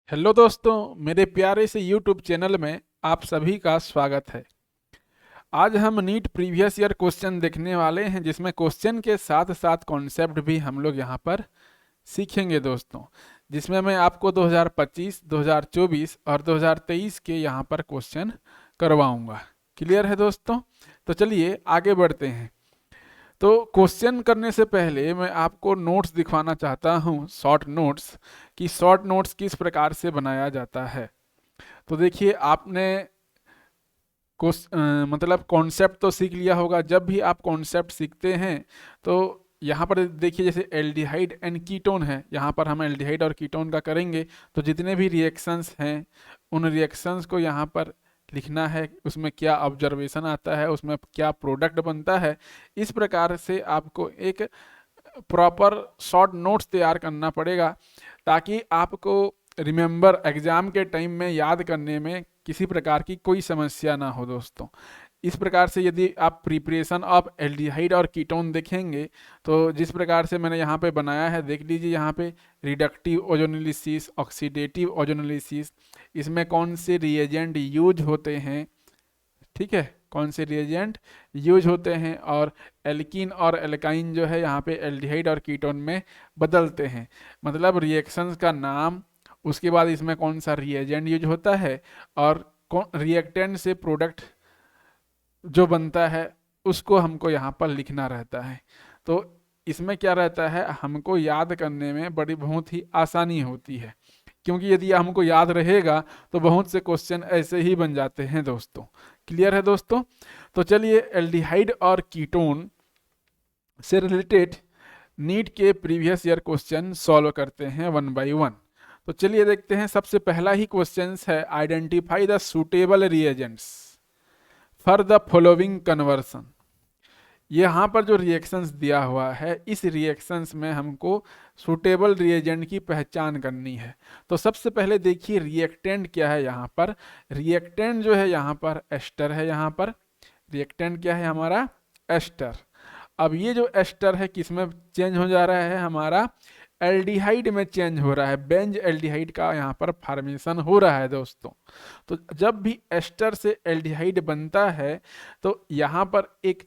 Hello दोस्तों, मेरे प्यारे से YouTube चैनल में आप सभी का स्वागत है। आज हम नीट प्रीवियस ईयर क्वेश्चन देखने वाले हैं, जिसमें क्वेश्चन के साथ साथ कॉन्सेप्ट भी हम लोग यहाँ पर सीखेंगे दोस्तों। जिसमें मैं आपको 2025, 2024 और 2023 के यहाँ पर क्वेश्चन करवाऊंगा। क्लियर है दोस्तों? तो चलिए आगे बढ़ते हैं। तो क्वेश्चन करने से पहले मैं आपको नोट्स दिखवाना चाहता हूँ, शॉर्ट नोट्स, कि शॉर्ट नोट्स किस प्रकार से बनाया जाता है। तो देखिए, आपने मतलब कॉन्सेप्ट तो सीख लिया होगा। जब भी आप कॉन्सेप्ट सीखते हैं तो यहाँ पर देखिए, जैसे एल्डिहाइड एंड कीटोन है, यहाँ पर हम एल्डिहाइड और कीटोन का करेंगे। तो जितने भी रिएक्शंस हैं उन रिएक्शंस को यहाँ पर लिखना है, उसमें क्या ऑब्जर्वेशन आता है, उसमें क्या प्रोडक्ट बनता है। इस प्रकार से आपको एक प्रॉपर शॉर्ट नोट्स तैयार करना पड़ेगा, ताकि आपको रिमेंबर एग्जाम के टाइम में याद करने में किसी प्रकार की कोई समस्या ना हो दोस्तों। इस प्रकार से यदि आप प्रिपरेशन ऑफ एल्डिहाइड और कीटोन देखेंगे तो जिस प्रकार से मैंने यहाँ पे बनाया है, देख लीजिए यहाँ पे रिडक्टिव ओजोनोलिसिस, ऑक्सीडेटिव ओजोनोलिसिस, इसमें कौन से रिएजेंट यूज होते हैं, ठीक है, कौन से रिएजेंट यूज होते हैं, और एल्कीन और एल्काइन जो है यहाँ पे एल्डिहाइड और कीटोन में बदलते हैं। मतलब रिएक्शंस का नाम, उसके बाद इसमें कौन सा रिएजेंट यूज होता है, और कौन रिएक्टेंट से प्रोडक्ट जो बनता है उसको हमको यहाँ पर लिखना रहता है। तो इसमें क्या रहता है, हमको याद करने में बड़ी बहुत ही आसानी होती है, क्योंकि यदि हमको याद रहेगा तो बहुत से क्वेश्चन ऐसे ही बन जाते हैं दोस्तों। क्लियर है दोस्तों? तो चलिए एल्डिहाइड और कीटोन से रिलेटेड नीट के प्रीवियस ईयर क्वेश्चन सॉल्व करते हैं वन बाय वन। तो चलिए देखते हैं। सबसे पहला ही क्वेश्चन है, identify the suitable reagents for the following conversion. यहाँ पर जो रिएक्शंस दिया हुआ है, इस रिएक्शंस में हमको सुटेबल रिएजेंट की पहचान करनी है। तो सबसे पहले देखिए रिएक्टेंट क्या है यहाँ पर। रिएक्टेंट जो है यहाँ पर एस्टर है। यहाँ पर रिएक्टेंट क्या है हमारा? एस्टर। अब ये जो एस्टर है किसमें चेंज हो जा रहा है? हमारा एल्डिहाइड में चेंज हो रहा है। बेंज एल्डिहाइड का यहाँ पर फॉर्मेशन हो रहा है दोस्तों। तो जब भी एस्टर से एल्डिहाइड बनता है तो यहाँ पर एक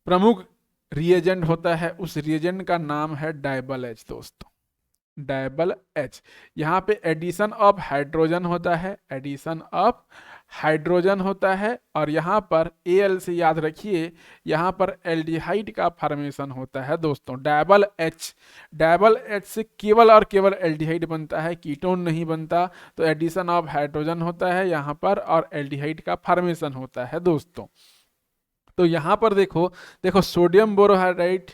प्रमुख रिएजेंट होता है, उस रिएजेंट का नाम है डायबल एच दोस्तों। Dyeable H. यहाँ पे एडिशन ऑफ हाइड्रोजन होता है, एडिशन ऑफ हाइड्रोजन होता है, और यहाँ पर Al से याद रखिए, यहाँ पर एल्डिहाइड का फॉर्मेशन होता है दोस्तों। डायबल एच, डायबल एच से केवल और केवल एल्डिहाइड बनता है, कीटोन नहीं बनता। तो एडिशन ऑफ हाइड्रोजन होता है यहाँ पर, और एल्डिहाइड का फॉर्मेशन होता है दोस्तों। तो यहाँ पर देखो देखो सोडियम बोरोहाइड्राइड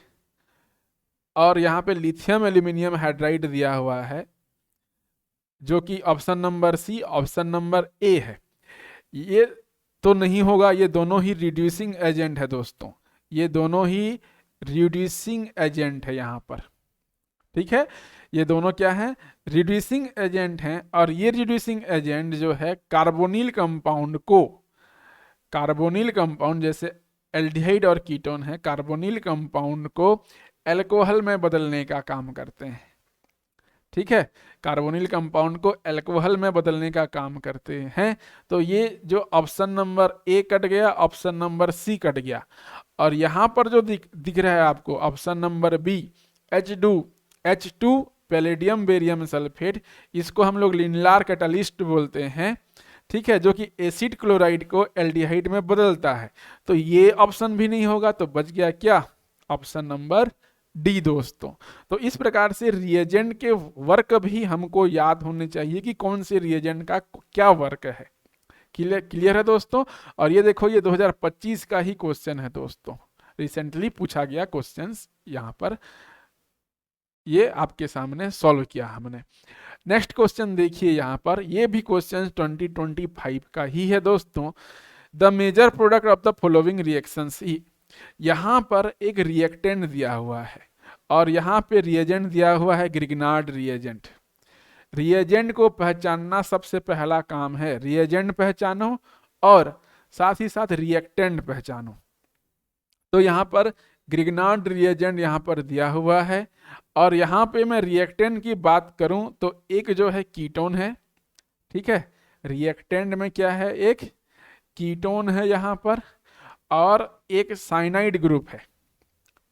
और यहाँ पे लिथियम एल्यूमिनियम हाइड्राइड दिया हुआ है, जो कि option number C, option number A है। ये तो नहीं होगा, ये दोनों ही रिड्यूसिंग एजेंट है दोस्तों। ये दोनों ही रिड्यूसिंग एजेंट है यहाँ पर, ठीक है। ये दोनों क्या है? रिड्यूसिंग एजेंट हैं। और ये रिड्यूसिंग एजेंट जो है कार्बोनिल कंपाउंड को, कार्बोनिल कंपाउंड जैसे एल्डिहाइड और कीटोन है, कार्बोनिल कंपाउंड को अल्कोहल में बदलने का काम करते हैं, ठीक है। कार्बोनिल कंपाउंड को अल्कोहल में बदलने का काम करते हैं। तो ये जो ऑप्शन नंबर ए कट गया, ऑप्शन नंबर सी कट गया, और यहाँ पर जो दिख रहा है आपको option number B, H2 palladium barium sulphate, इसको हम लोग लिनलार कैटालिस्ट बोलते हैं, ठीक है, जो कि एसिड क्लोराइड को एल्डिहाइड में बदलता है। तो ये ऑप्शन भी नहीं होगा, तो बच गया क्या? ऑप्शन नंबर डी दोस्तों। तो इस प्रकार से रिएजेंट के वर्क भी हमको याद होने चाहिए कि कौन से रिएजेंट का क्या वर्क है। क्लियर है दोस्तों? और ये देखो, ये 2025 का ही क्वेश्चन है दोस्तों, रिसेंटली पूछा गया क्वेश्चंस यहाँ पर, ये आपके सामने सॉल्व किया हमने। नेक्स्ट क्वेश्चन देखिए यहाँ पर, ये भी क्वेश्चन 2025 का ही है दोस्तों। The major product of the following reactions. यहाँ पर एक रिएक्टेंट दिया हुआ है और यहाँ पे रिएजेंट दिया हुआ है ग्रिग्नार्ड रिएजेंट। रिएजेंट को पहचानना सबसे पहला काम है, रिएजेंट पहचानो और साथ ही साथ रिएक्टेंट पहचानो। तो यहाँ पर ग्रिग्नार्ड रिएजेंट यहाँ पर दिया हुआ है। और यहाँ पे मैं रिएक्टेंट की बात करूँ तो एक जो है कीटोन है, ठीक है, रिएक्टेंट में क्या है, एक कीटोन है यहाँ पर और एक साइनाइड ग्रुप है,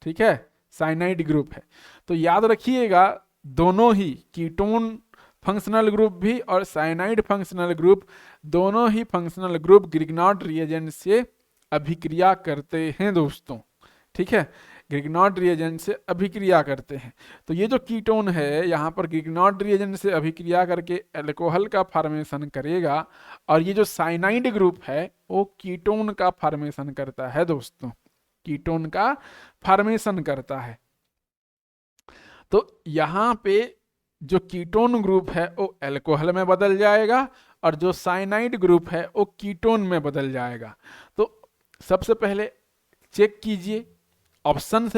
ठीक है, साइनाइड ग्रुप है। तो याद रखिएगा दोनों ही कीटोन फंक्शनल ग्रुप भी और साइनाइड फंक्शनल ग्रुप, दोनों ही फंक्शनल ग्रुप ग्रिग्नार्ड रिएजेंट से अभिक्रिया करते हैं दोस्तों, ठीक है, ग्रिग्नार्ड रिएजेंट से अभिक्रिया करते हैं। तो ये जो कीटोन है यहाँ पर ग्रिग्नार्ड रिएजेंट से अभिक्रिया करके अल्कोहल का फॉर्मेशन करेगा और ये जो साइनाइड ग्रुप है वो कीटोन का फॉर्मेशन करता है दोस्तों, कीटोन का फॉर्मेशन करता है। तो यहाँ पे जो कीटोन ग्रुप है वो अल्कोहल में बदल जाएगा और जो साइनाइड ग्रुप है वो कीटोन में बदल जाएगा। तो सबसे पहले चेक कीजिए, ऑप्शन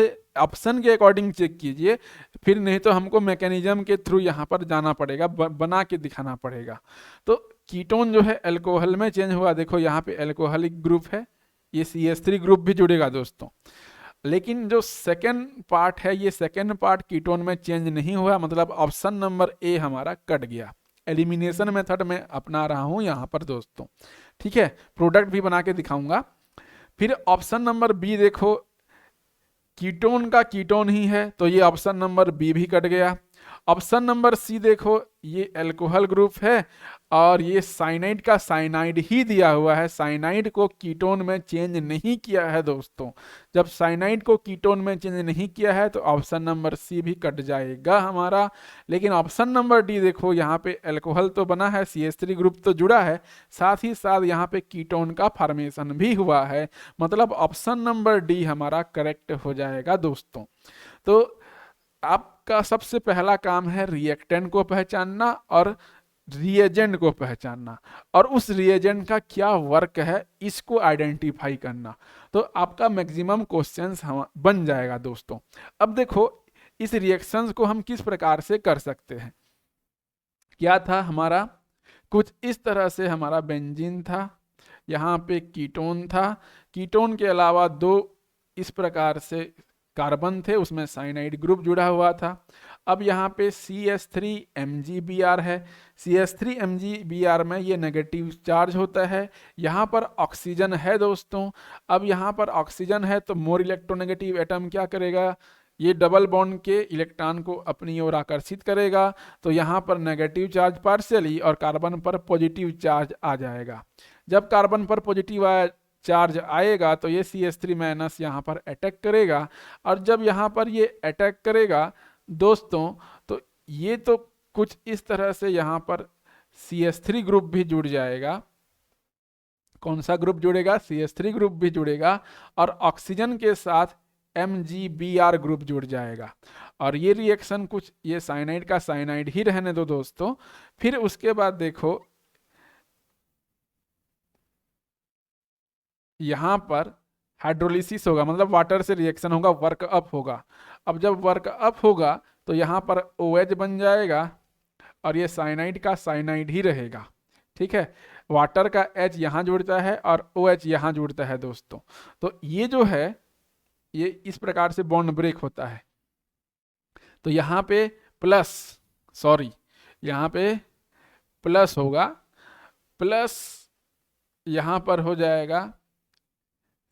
के अकॉर्डिंग चेक कीजिए, फिर नहीं तो हमको मैकेनिज्म के थ्रू यहाँ पर जाना पड़ेगा, बना के दिखाना पड़ेगा। तो कीटोन जो है अल्कोहल में चेंज हुआ, देखो यहाँ पे अल्कोहलिक ग्रुप है, ये CH3 ग्रुप भी जुड़ेगा दोस्तों। लेकिन जो सेकेंड पार्ट है, ये सेकेंड पार्ट कीटोन में चेंज नहीं हुआ, मतलब ऑप्शन नंबर ए हमारा कट गया। एलिमिनेशन मेथड में अपना रहा हूं यहाँ पर दोस्तों, ठीक है, प्रोडक्ट भी बना के दिखाऊंगा। फिर ऑप्शन नंबर बी देखो, कीटोन का कीटोन ही है, तो ये ऑप्शन नंबर बी भी कट गया। ऑप्शन नंबर सी देखो, ये अल्कोहल ग्रुप है और ये साइनाइड का साइनाइड ही दिया हुआ है, साइनाइड को कीटोन में चेंज नहीं किया है दोस्तों। जब साइनाइड को कीटोन में चेंज नहीं किया है तो ऑप्शन नंबर सी भी कट जाएगा हमारा। लेकिन ऑप्शन नंबर डी देखो, यहाँ पे अल्कोहल तो बना है, CH3 ग्रुप तो जुड़ा है, साथ ही साथ यहाँ पे कीटोन का फॉर्मेशन भी हुआ है, मतलब ऑप्शन नंबर डी हमारा करेक्ट हो जाएगा दोस्तों। तो आपका सबसे पहला काम है रिएक्टेंट को पहचानना और रिएजेंट को पहचानना और उस रिएजेंट का क्या वर्क है इसको आइडेंटिफाई करना। तो आपका मैक्सिमम क्वेश्चंस बन जाएगा दोस्तों। अब देखो इस रिएक्शंस को हम किस प्रकार से कर सकते हैं। क्या था हमारा, कुछ इस तरह से हमारा बेंजीन था, यहाँ पे कीटोन था, कीटोन के अलावा दो इस प्रकार से कार्बन थे, उसमें साइनाइड ग्रुप जुड़ा हुआ था। अब यहाँ पे CH3MgBr है, CH3MgBr में ये नेगेटिव चार्ज होता है, यहाँ पर ऑक्सीजन है दोस्तों। अब यहाँ पर ऑक्सीजन है तो मोर इलेक्ट्रोनेगेटिव एटम क्या करेगा, ये डबल बॉन्ड के इलेक्ट्रॉन को अपनी ओर आकर्षित करेगा, तो यहाँ पर नेगेटिव चार्ज पार्शियली और कार्बन पर पॉजिटिव चार्ज आ जाएगा। जब कार्बन पर पॉजिटिव चार्ज आएगा तो ये CH3 माइनस यहाँ पर अटैक करेगा, और जब यहाँ पर ये अटैक करेगा दोस्तों तो ये तो कुछ इस तरह से यहाँ पर CH3 ग्रुप भी जुड़ जाएगा। कौन सा ग्रुप जुड़ेगा, CH3 ग्रुप भी जुड़ेगा और ऑक्सीजन के साथ MgBr ग्रुप जुड़ जाएगा। और ये रिएक्शन कुछ ये साइनाइड का साइनाइड ही रहने दो दोस्तों। फिर उसके बाद देखो यहाँ पर हाइड्रोलिसिस होगा, मतलब वाटर से रिएक्शन होगा, वर्क अप होगा। अब जब वर्क अप होगा तो यहाँ पर OH बन जाएगा और ये साइनाइड का साइनाइड ही रहेगा, ठीक है, वाटर का H यहाँ जुड़ता है और OH यहाँ जुड़ता है दोस्तों। तो ये जो है ये इस प्रकार से बॉन्ड ब्रेक होता है। तो यहाँ पे यहाँ पे प्लस होगा, प्लस यहाँ पर हो जाएगा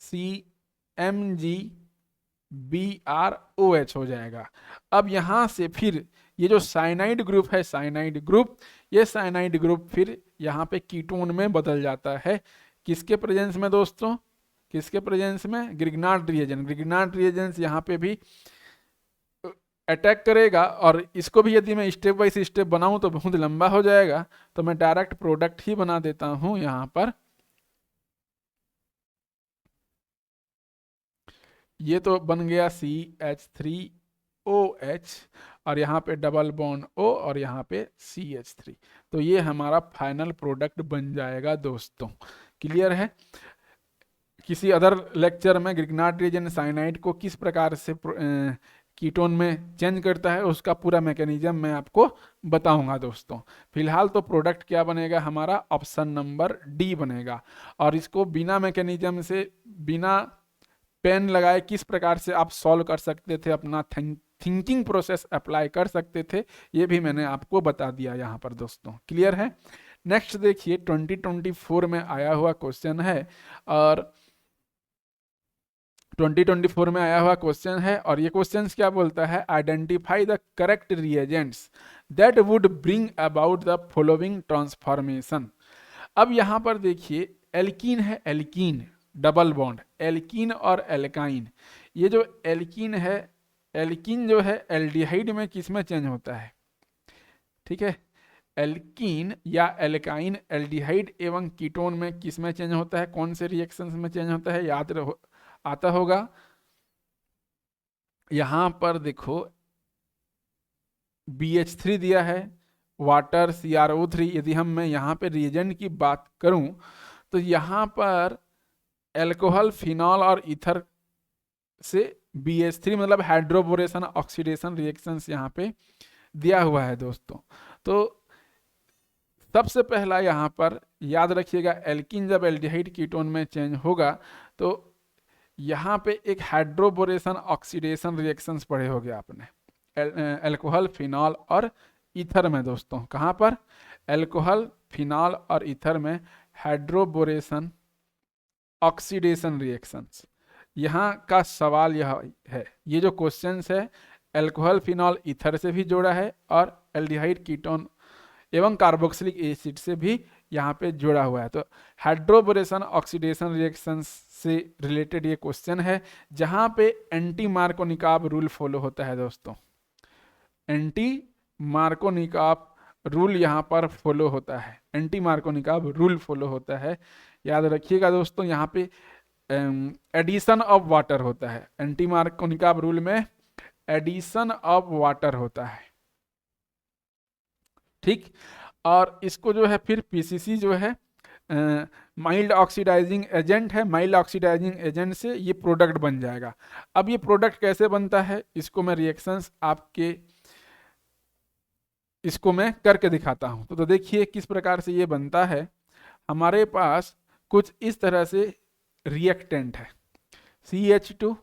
CMgBrOH हो जाएगा। अब यहाँ से फिर ये जो साइनाइड ग्रुप है, साइनाइड ग्रुप, ये साइनाइड ग्रुप फिर यहाँ पे कीटोन में बदल जाता है। किसके प्रेजेंस में दोस्तों, किसके प्रेजेंस में, ग्रिग्नार्ड रिएजेंट। ग्रिग्नार्ड रिएजेंट यहाँ पे भी अटैक करेगा। और इसको भी यदि मैं स्टेप बाय स्टेप बनाऊं तो बहुत लंबा हो जाएगा, तो मैं डायरेक्ट प्रोडक्ट ही बना देता हूं यहाँ पर। ये तो बन गया CH3OH और यहाँ पे डबल बॉन्ड O और यहाँ पे CH3। तो ये हमारा फाइनल प्रोडक्ट बन जाएगा दोस्तों। क्लियर है। किसी अदर लेक्चर में ग्रिग्नार्ड रिएजेंट साइनाइड को किस प्रकार से कीटोन में चेंज करता है उसका पूरा मैकेनिज्म मैं आपको बताऊंगा दोस्तों। फिलहाल तो प्रोडक्ट क्या बनेगा हमारा, ऑप्शन नंबर डी बनेगा। और इसको बिना मैकेनिज्म से, बिना पेन लगाए किस प्रकार से आप सॉल्व कर सकते थे, अपना थिंकिंग प्रोसेस अप्लाई कर सकते थे, ये भी मैंने आपको बता दिया यहाँ पर दोस्तों। क्लियर है। नेक्स्ट देखिए 2024 में आया हुआ क्वेश्चन है, और 2024 में आया हुआ क्वेश्चन है, और ये क्वेश्चन क्या बोलता है, identify the correct reagents that would bring about the following transformation. अब यहाँ पर देखिए एल्कीन है, एल्कीन डबल बॉन्ड, एल्कीन और एल्काइन। ये जो एल्कीन है, एल्कीन जो है एल्डिहाइड में किस में चेंज होता है, ठीक है, एल्कीन या एल्काइन एल्डिहाइड एवं कीटोन में किस में चेंज होता है, कौन से रिएक्शंस में चेंज होता है, याद रहो आता होगा। यहां पर देखो BH3 दिया है, वाटर CrO3। यदि मैं यहाँ पे रिएजेंट की बात करूं तो यहाँ पर एल्कोहल, फिनॉल और ईथर से BH3 मतलब हाइड्रोबोरेशन ऑक्सीडेशन रिएक्शंस यहाँ पे दिया हुआ है दोस्तों। तो सबसे पहला यहाँ पर याद रखिएगा, एल्कीन जब एल्डिहाइड कीटोन में चेंज होगा तो यहाँ पे एक हाइड्रोबोरेशन ऑक्सीडेशन रिएक्शंस पढ़े होगे आपने, एल्कोहल, फिनॉल और ईथर में दोस्तों। कहाँ पर, एल्कोहल, फिनॉल और ईथर में हाइड्रोबोरेशन ऑक्सीडेशन रिएक्शंस। यहाँ का सवाल यह है, ये जो क्वेश्चंस है एल्कोहल, फिनॉल, ईथर से भी जोड़ा है और एल्डिहाइड कीटोन एवं कार्बोक्सिलिक एसिड से भी यहाँ पे जुड़ा हुआ है। तो हाइड्रोबोरेशन ऑक्सीडेशन रिएक्शंस से रिलेटेड ये क्वेश्चन है, जहाँ पे एंटी मार्कोनिकॉव रूल फॉलो होता है दोस्तों। एंटी मार्कोनिकॉव रूल यहाँ पर फॉलो होता है, एंटी मार्कोनिकॉव रूल फॉलो होता है। याद रखिएगा दोस्तों, यहाँ पे एडिशन ऑफ वाटर होता है, एंटी मार्कोनिकॉव रूल में एडिशन ऑफ वाटर होता है, ठीक। और इसको जो है फिर PCC जो है माइल्ड ऑक्सीडाइजिंग एजेंट है, माइल्ड ऑक्सीडाइजिंग एजेंट से ये प्रोडक्ट बन जाएगा। अब ये प्रोडक्ट कैसे बनता है, इसको मैं रिएक्शंस आपके इसको मैं करके दिखाता हूं। तो देखिए किस प्रकार से ये बनता है। हमारे पास कुछ इस तरह से रिएक्टेंट है, CH2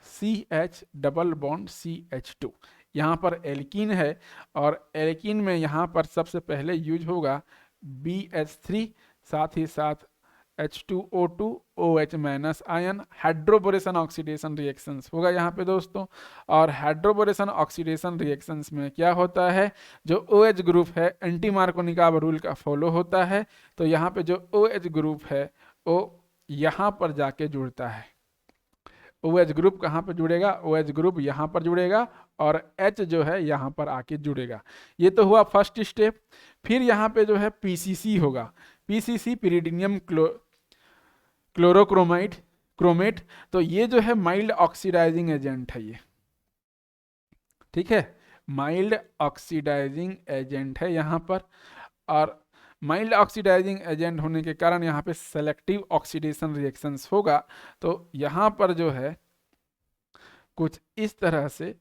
CH double bond CH2। यहाँ पर एल्कीन है, और एल्कीन में यहाँ पर सबसे पहले यूज होगा BH3, साथ ही साथ H2O2 OH minus ion, hydroboration oxidation reactions होगा यहाँ पे दोस्तों। और हाइड्रोबोरेशन ऑक्सीडेशन रिएक्शंस में क्या होता है, जो OH ग्रुप है एंटी मार्कोनिकॉव रूल का फॉलो होता है। तो यहाँ पे जो OH ग्रुप है वो यहाँ पर जाके जुड़ता है। OH ग्रुप कहाँ पर जुड़ेगा, OH ग्रुप यहाँ पर जुड़ेगा, और H जो है यहाँ पर आके जुड़ेगा। ये तो हुआ फर्स्ट स्टेप। फिर यहाँ पे जो है PCC होगा, PCC पिरिडिनियम क्लोरोक्रोमाइड क्रोमेट। तो ये जो है माइल्ड ऑक्सीडाइजिंग एजेंट है ये, ठीक है, माइल्ड ऑक्सीडाइजिंग एजेंट है यहाँ पर। और माइल्ड ऑक्सीडाइजिंग एजेंट होने के कारण यहाँ पे सेलेक्टिव ऑक्सीडेशन रिएक्शंस होगा। तो यहाँ पर जो है कुछ इस तरह से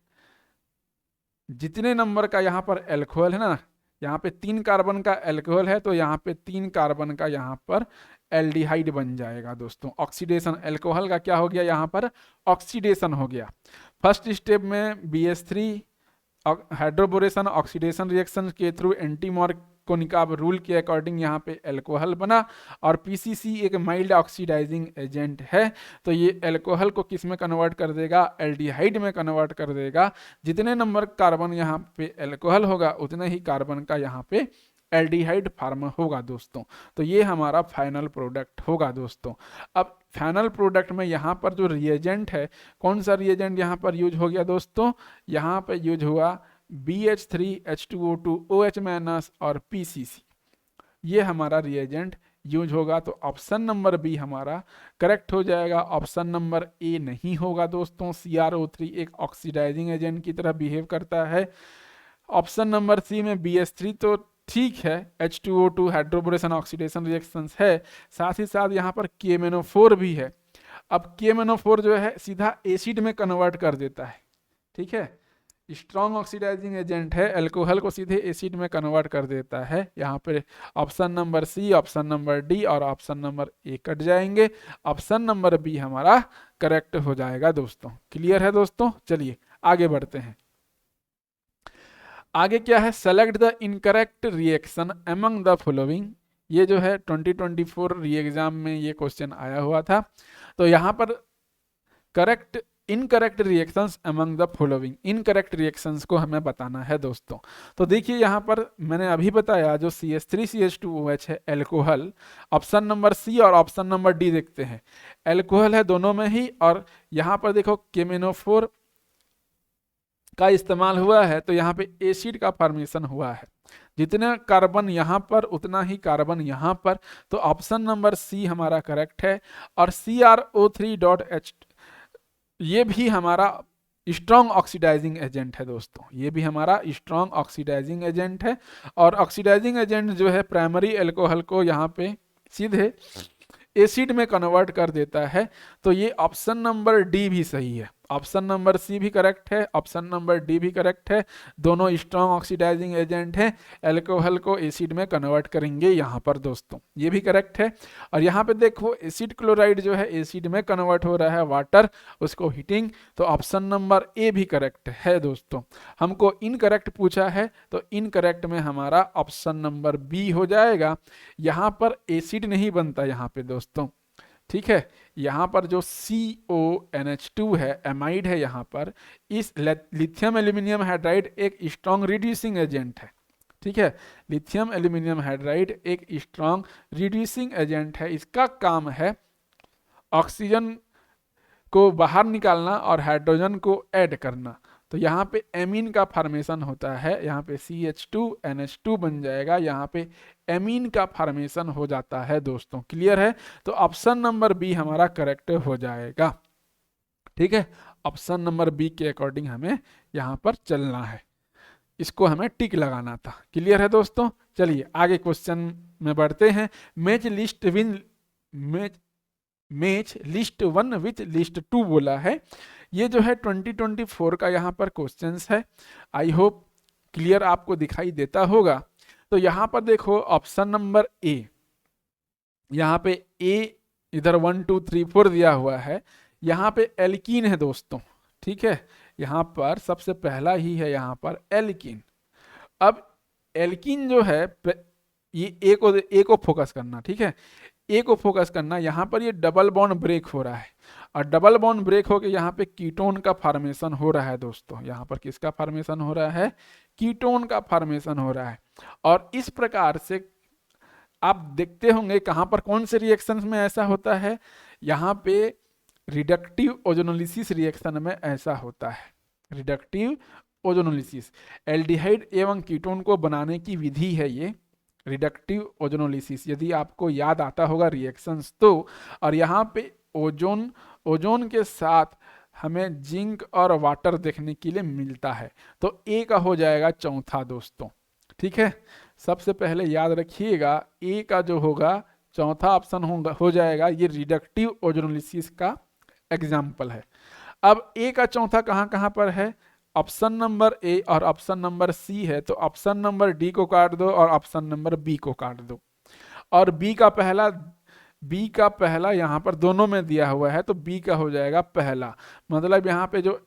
जितने नंबर का यहाँ पर एल्कोहल है ना, यहाँ पे 3 कार्बन का एल्कोहल है, तो यहाँ पे 3 कार्बन का यहाँ पर एल्डिहाइड बन जाएगा दोस्तों। ऑक्सीडेशन एल्कोहल का क्या हो गया, यहाँ पर ऑक्सीडेशन हो गया। फर्स्ट स्टेप में BH3 हाइड्रोबोरेशन ऑक्सीडेशन रिएक्शन के थ्रू एंटी मार्कोनिकॉव रूल के अकॉर्डिंग यहाँ पे एल्कोहल बना, और PCC एक माइल्ड ऑक्सीडाइजिंग एजेंट है। तो ये एल्कोहल को किस में कन्वर्ट कर देगा, एल्डिहाइड में कन्वर्ट कर देगा। जितने नंबर कार्बन यहाँ पे एल्कोहल होगा उतने ही कार्बन का यहाँ पे एल्डिहाइड फॉर्म होगा दोस्तों। तो ये हमारा फाइनल प्रोडक्ट होगा दोस्तों। अब फाइनल प्रोडक्ट में यहाँ पर जो रिएजेंट है, कौन सा रिएजेंट यहाँ पर यूज हो गया दोस्तों, यहाँ पे यूज हुआ BH3 H2O2 OH माइनस और PCC। ये हमारा रिएजेंट यूज होगा। तो ऑप्शन नंबर बी हमारा करेक्ट हो जाएगा, ऑप्शन नंबर ए नहीं होगा दोस्तों। CrO3 एक ऑक्सीडाइजिंग एजेंट की तरह बिहेव करता है। ऑप्शन नंबर सी में BH3 तो ठीक है, H2O2 हाइड्रोबोरेशन ऑक्सीडेशन रिएक्शंस है, साथ ही साथ यहाँ पर KMnO4 भी है। अब KMnO4 जो है सीधा एसिड में कन्वर्ट कर देता है, ठीक है, स्ट्रॉन्ग ऑक्सीडाइजिंग एजेंट है, अल्कोहल को सीधे एसिड में कन्वर्ट कर देता है। यहाँ पे option number C, option number D और ऑप्शन नंबर ए कट जाएंगे। ऑप्शन नंबर बी हमारा करेक्ट हो जाएगा दोस्तों। क्लियर है दोस्तों? चलिए आगे बढ़ते हैं। आगे क्या है, select the incorrect reaction among the following. ये जो है 2024 री एग्जाम में ये क्वेश्चन आया हुआ था। तो यहाँ पर correct incorrect reactions among the following, incorrect reactions को हमें बताना है दोस्तों। तो देखिए यहाँ पर मैंने अभी बताया जो CH3CH2OH है अल्कोहल, ऑप्शन नंबर सी और ऑप्शन नंबर डी देखते हैं, अल्कोहल है दोनों में ही। और यहाँ पर देखो केमिनोफोर का इस्तेमाल हुआ है, तो यहाँ पे एसिड का फॉर्मेशन हुआ है। जितना कार्बन यहाँ पर उतना ही कार्बन यहाँ पर, तो ऑप्शन नंबर सी हमारा करेक्ट है। और CrO3.H ये भी हमारा स्ट्रॉन्ग ऑक्सीडाइजिंग एजेंट है दोस्तों, ये भी हमारा स्ट्रॉन्ग ऑक्सीडाइजिंग एजेंट है। और ऑक्सीडाइजिंग एजेंट जो है प्राइमरी अल्कोहल को यहाँ पे सीधे एसिड में कन्वर्ट कर देता है। तो ये ऑप्शन नंबर डी भी सही है, ऑप्शन नंबर सी भी करेक्ट है, ऑप्शन नंबर डी भी करेक्ट है। दोनों स्ट्रॉन्ग ऑक्सीडाइजिंग एजेंट हैं, अल्कोहल को एसिड में कन्वर्ट करेंगे यहाँ पर दोस्तों, ये भी करेक्ट है। और यहाँ पे देखो एसिड क्लोराइड जो है एसिड में कन्वर्ट हो रहा है वाटर, उसको हीटिंग, तो ऑप्शन नंबर ए भी करेक्ट है दोस्तों। हमको इनकरेक्ट पूछा है, तो इनकरेक्ट में हमारा ऑप्शन नंबर बी हो जाएगा। यहाँ पर एसिड नहीं बनता यहाँ पे दोस्तों, ठीक है। यहाँ पर जो CONH2 है, एमाइड है यहाँ पर, इस लिथियम एल्यूमिनियम हाइड्राइड एक स्ट्रॉन्ग रिड्यूसिंग एजेंट है, ठीक है। लिथियम एल्यूमिनियम हाइड्राइड एक स्ट्रॉन्ग रिड्यूसिंग एजेंट है। इसका काम है ऑक्सीजन को बाहर निकालना और हाइड्रोजन को ऐड करना। तो यहाँ पे एमीन का फॉर्मेशन होता है, यहाँ पे CH2NH2 बन जाएगा, यहाँ पे एमीन का फॉर्मेशन हो जाता है दोस्तों। क्लियर है? तो ऑप्शन नंबर बी हमारा करेक्ट हो जाएगा, ठीक है। ऑप्शन नंबर बी के अकॉर्डिंग हमें यहाँ पर चलना है, इसको हमें टिक लगाना था। क्लियर है दोस्तों? चलिए आगे क्वेश्चन में बढ़ते हैं। Match list list 1 with list 2 बोला है। ये जो है 2024 का यहाँ पर क्वेश्चंस है। आई होप क्लियर आपको दिखाई देता होगा। तो यहाँ पर देखो ऑप्शन नंबर ए, यहाँ पे ए इधर 1 2 3 4 दिया हुआ है, यहाँ पे एल्कीन है दोस्तों, ठीक है। यहाँ पर सबसे पहला ही है यहाँ पर एल्कीन। अब एल्कीन जो है ये ए को फोकस करना, ठीक है, ए को फोकस करना। यहाँ पर ये डबल बॉन्ड ब्रेक हो रहा है, और डबल बॉन्ड ब्रेक होकर यहाँ पे कीटोन का फॉर्मेशन हो रहा है दोस्तों। यहाँ पर किसका फॉर्मेशन हो रहा है? कीटोन का फॉर्मेशन हो रहा है। और इस प्रकार से आप देखते होंगे कहाँ पर कौन से रिएक्शंस में ऐसा होता है, यहाँ पे रिडक्टिव ओजोनोलिसिस रिएक्शन में ऐसा होता है। रिडक्टिव ओजोनोलिसिस एल्डिहाइड एवं कीटोन को बनाने की विधि है ये रिडक्टिव ओजोनोलिसिस, यदि आपको याद आता होगा रिएक्शंस तो। और यहाँ पे ओजोन के साथ हमें जिंक और वाटर देखने के लिए मिलता है। तो ए का हो जाएगा चौथा दोस्तों, ठीक है। सबसे पहले याद रखिएगा ए का जो होगा चौथा ऑप्शन हो जाएगा, ये रिडक्टिव ओजोनोलिसिस का एग्जाम्पल है। अब ए का चौथा कहाँ कहाँ पर है? ऑप्शन नंबर ए और ऑप्शन नंबर सी है, तो ऑप्शन नंबर डी को काट दो और ऑप्शन नंबर बी को काट दो। और बी का पहला यहाँ पर दोनों में दिया हुआ है, तो बी का हो जाएगा पहला, मतलब यहाँ पे जो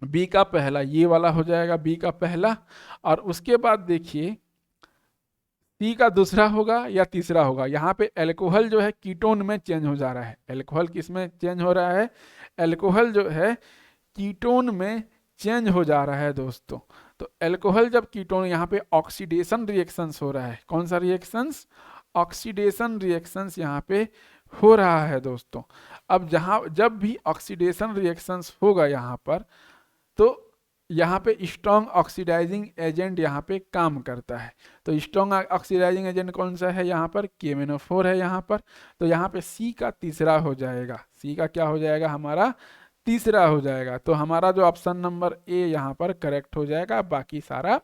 बी का पहला ये वाला हो जाएगा, बी का पहला। और उसके बाद देखिए सी का दूसरा होगा या तीसरा होगा। यहाँ पे अल्कोहल जो है कीटोन में चेंज हो जा रहा है। अल्कोहल किस में चेंज हो रहा है? अल्कोहल जो है कीटोन में चेंज हो जा रहा है दोस्तों। तो अल्कोहल जब कीटोन, यहाँ पे ऑक्सीडेशन रिएक्शंस हो रहा है। कौन सा रिएक्शंस? ऑक्सीडेशन रिएक्शंस यहाँ पे हो रहा है दोस्तों। अब जब भी ऑक्सीडेशन रिएक्शंस होगा यहाँ पर, तो यहाँ पे स्ट्रॉन्ग ऑक्सीडाइजिंग एजेंट यहाँ पे काम करता है। तो स्ट्रॉन्ग ऑक्सीडाइजिंग एजेंट कौन सा है? यहाँ पर KMnO4 है यहाँ पर। तो यहाँ पे सी का तीसरा हो जाएगा, सी का क्या हो जाएगा? हमारा तीसरा हो जाएगा। तो हमारा जो ऑप्शन नंबर ए यहाँ पर करेक्ट हो जाएगा, बाकी सारा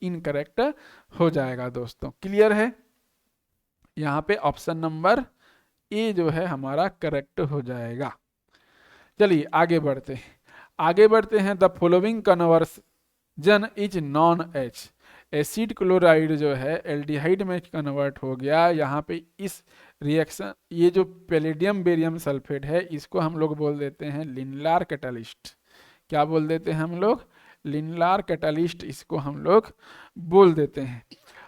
इनकरेक्ट हो जाएगा दोस्तों। क्लियर है? यहाँ पे ऑप्शन नंबर ए जो है हमारा करेक्ट हो जाएगा। चलिए आगे बढ़ते हैं। आगे बढ़ते हैं, the following conversion is non H. Acid chloride जो है एल्डिहाइड में कन्वर्ट हो गया। यहाँ पे इस रिएक्शन, ये जो पैलेडियम बेरियम सल्फेट है इसको हम लोग बोल देते हैं लिनलार कैटालिस्ट। क्या बोल देते हैं हम लोग? लिनलार कैटालिस्ट इसको हम लोग बोल देते हैं।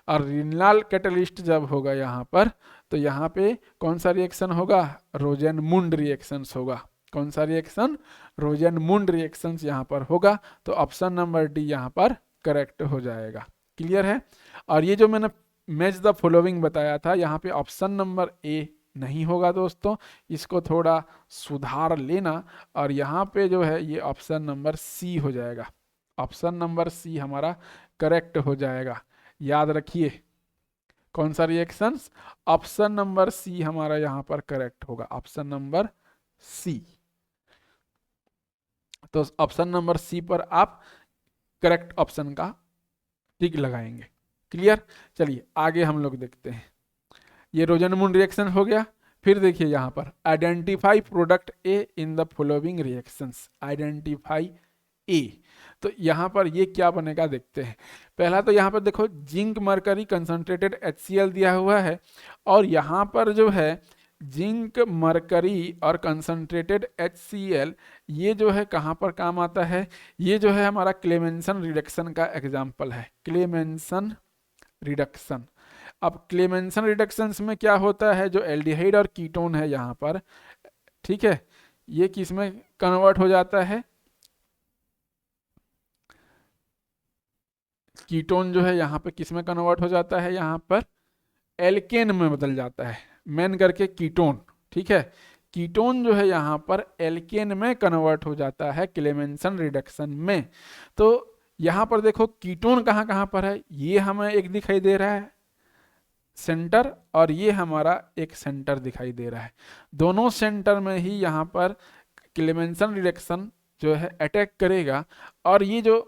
और लिनलार कैटालिस्ट जब होगा यहाँ पर, तो यहाँ पे कौन सा रिएक्शन होगा? रोजेनमुंड रिएक्शंस होगा। कौन सा रिएक्शन? रोजेनमुंड रिएक्शंस यहाँ पर होगा। तो ऑप्शन नंबर डी यहाँ पर करेक्ट हो जाएगा। क्लियर है? और ये जो मैंने मैच द फॉलोइंग बताया था, यहाँ पे ऑप्शन नंबर ए नहीं होगा दोस्तों, इसको थोड़ा सुधार लेना। और यहाँ पे जो है ये ऑप्शन नंबर सी हो जाएगा। ऑप्शन नंबर सी हमारा करेक्ट हो जाएगा। याद रखिए कौन सा रिएक्शंस? ऑप्शन नंबर सी हमारा यहाँ पर करेक्ट होगा, ऑप्शन नंबर सी। तो ऑप्शन नंबर सी पर आप करेक्ट ऑप्शन का टिक लगाएंगे। क्लियर? चलिए आगे हम लोग देखते हैं। ये रोजेनमुंड रिएक्शन हो गया। फिर देखिए यहाँ पर identify product A in the following reactions. Identify A, तो यहाँ पर ये क्या बनेगा देखते हैं। पहला तो यहाँ पर देखो जिंक मरकरी कंसंट्रेटेड HCl दिया हुआ है, और यहाँ पर जो है जिंक मरकरी और कंसंट्रेटेड HCl ये जो है कहाँ पर काम आता है? ये जो है हमारा क्लेमेंसन रिडक्शन का एग्जाम्पल है। Clemmensen reduction. अब क्लेमेंसन रिडक्शंस में क्या होता है? जो एल्डिहाइड और कीटोन है यहाँ पर, ठीक है, ये किस में कन्वर्ट हो जाता है? कीटोन जो है यहाँ पे किस में कन्वर्ट हो जाता है? यहाँ पर एल्केन में बदल जाता है, मेन करके कीटोन। ठीक है, कीटोन जो है यहाँ पर एल्केन में कन्वर्ट हो जाता है क्लेमेंसन रिडक्शन में। तो यहाँ पर देखो कीटोन कहाँ कहाँ पर है? ये हमें एक दिखाई दे रहा है सेंटर, और ये हमारा एक सेंटर दिखाई दे रहा है। दोनों सेंटर में ही यहाँ पर क्लेमेंसन रिडक्शन जो है अटैक करेगा, और ये जो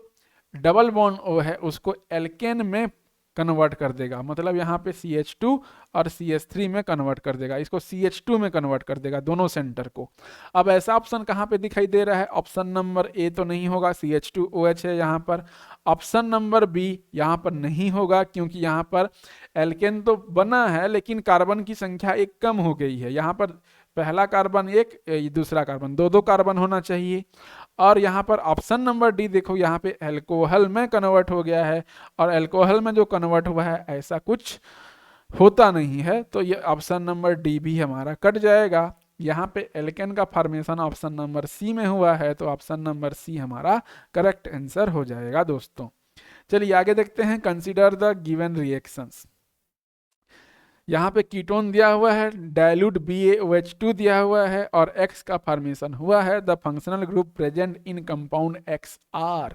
डबल बॉन्ड O है उसको एल्केन में कन्वर्ट कर देगा। मतलब यहाँ पे CH2 और CH3 में कन्वर्ट कर देगा, इसको CH2 में कन्वर्ट कर देगा, दोनों सेंटर को। अब ऐसा ऑप्शन कहाँ पे दिखाई दे रहा है? ऑप्शन नंबर ए तो नहीं होगा, CH2OH है यहाँ पर। ऑप्शन नंबर बी यहाँ पर नहीं होगा, क्योंकि यहाँ पर एल्केन तो बना है लेकिन कार्बन की संख्या एक कम हो गई है। यहाँ पर पहला कार्बन एक, दूसरा कार्बन दो कार्बन होना चाहिए। और यहाँ पर ऑप्शन नंबर डी देखो, यहाँ पे एल्कोहल में कन्वर्ट हो गया है, और एल्कोहल में जो कन्वर्ट हुआ है ऐसा कुछ होता नहीं है। तो ये ऑप्शन नंबर डी भी हमारा कट जाएगा। यहाँ पे एल्केन का फॉर्मेशन ऑप्शन नंबर सी में हुआ है, तो ऑप्शन नंबर सी हमारा करेक्ट आंसर हो जाएगा दोस्तों। चलिए आगे देखते हैं, कंसीडर द गिवन रिएक्शंस। यहाँ पे कीटोन दिया हुआ है, डाइल्यूट BaOH2 दिया हुआ है, और X का फॉर्मेशन हुआ है। The functional group present in compound XR।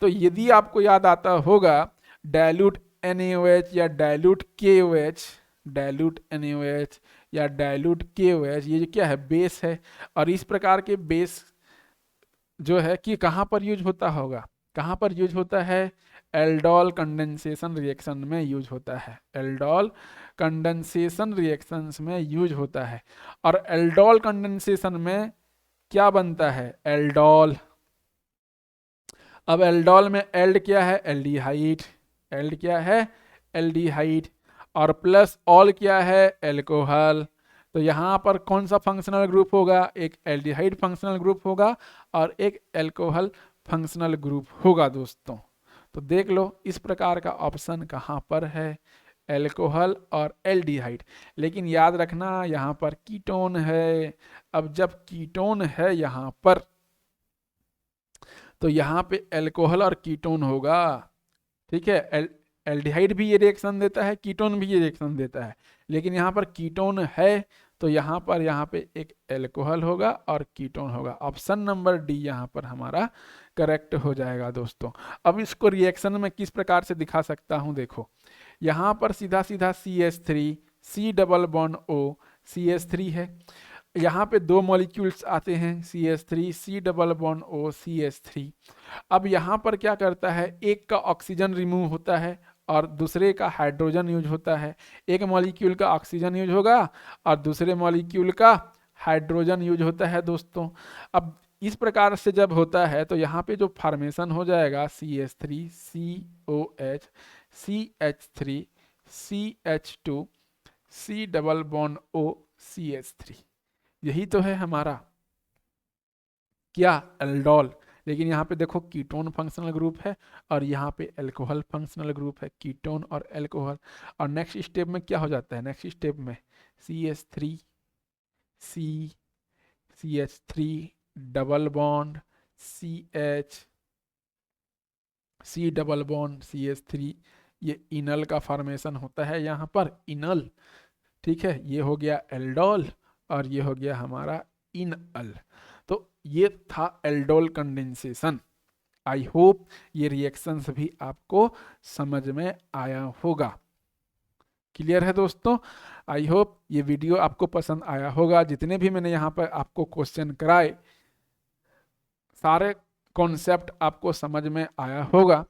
तो यदि आपको याद आता होगा डाइल्यूट NaOH या डाइल्यूट KOH, डाइल्यूट NaOH या डाइल्यूट KOH, ये क्या है? बेस है। और इस प्रकार के बेस जो है कि कहाँ पर यूज होता होगा? कहाँ पर यूज होता है? एल्डोल कंडेंसेशन रिएक्शन में यूज होता है। एल्डोल कंडेंसेशन रिएक्शंस में यूज होता है। और एल्डोल कंडेंसेशन में क्या बनता है? एल्डोल। अब एल्डोल में एल्ड क्या है? एल्डिहाइड। एल्ड क्या है? एल्डिहाइड। और प्लस ऑल क्या है? एल्कोहल। तो यहाँ पर कौन सा फंक्शनल ग्रुप होगा? एक एल्डिहाइड फंक्शनल ग्रुप होगा और एक एल्कोहल फंक्शनल ग्रुप होगा दोस्तों। तो देख लो इस प्रकार का ऑप्शन कहाँ पर है? एल्कोहल और एल्डिहाइड। लेकिन याद रखना यहाँ पर कीटोन है। अब जब कीटोन है यहाँ पर, तो यहाँ पे एल्कोहल और कीटोन होगा। ठीक है, एल्डिहाइड भी ये रिएक्शन देता है, कीटोन भी ये रिएक्शन देता है, लेकिन यहाँ पर कीटोन है तो यहाँ पे एक एल्कोहल होगा और कीटोन होगा। ऑप्शन नंबर डी यहाँ पर हमारा करेक्ट हो जाएगा दोस्तों। अब इसको रिएक्शन में किस प्रकार से दिखा सकता हूँ? देखो यहाँ पर सीधा सीधा CH3 C double bond O CH3 है। यहाँ पे दो मॉलिक्यूल्स आते हैं CH3 C double bond O CH3। अब यहाँ पर क्या करता है? एक का ऑक्सीजन रिमूव होता है और दूसरे का हाइड्रोजन यूज होता है। एक मॉलिक्यूल का ऑक्सीजन यूज होगा और दूसरे मॉलिक्यूल का हाइड्रोजन यूज होता है दोस्तों। अब इस प्रकार से जब होता है तो यहाँ पे जो फॉर्मेशन हो जाएगा CH3 COH CH3 CH2 C double bond O CH3, यही तो है हमारा क्या, एल्डोल। लेकिन यहाँ पे देखो कीटोन फंक्शनल ग्रुप है और यहाँ पे एल्कोहल फंक्शनल ग्रुप है, कीटोन और एल्कोहल। और नेक्स्ट स्टेप में क्या हो जाता है, नेक्स्ट स्टेप में CH3 CH3 double bond CH C double bond CH3, ये इनल का फॉर्मेशन होता है यहाँ पर, इनल। ठीक है, ये हो गया एल्डोल और ये हो गया हमारा इनअल। तो ये था एल्डोल कंडेंसेशन। आई होप ये रिएक्शंस भी आपको समझ में आया होगा। क्लियर है दोस्तों? आई होप ये वीडियो आपको पसंद आया होगा। जितने भी मैंने यहाँ पर आपको क्वेश्चन कराए, सारे कॉन्सेप्ट आपको समझ में आया होगा।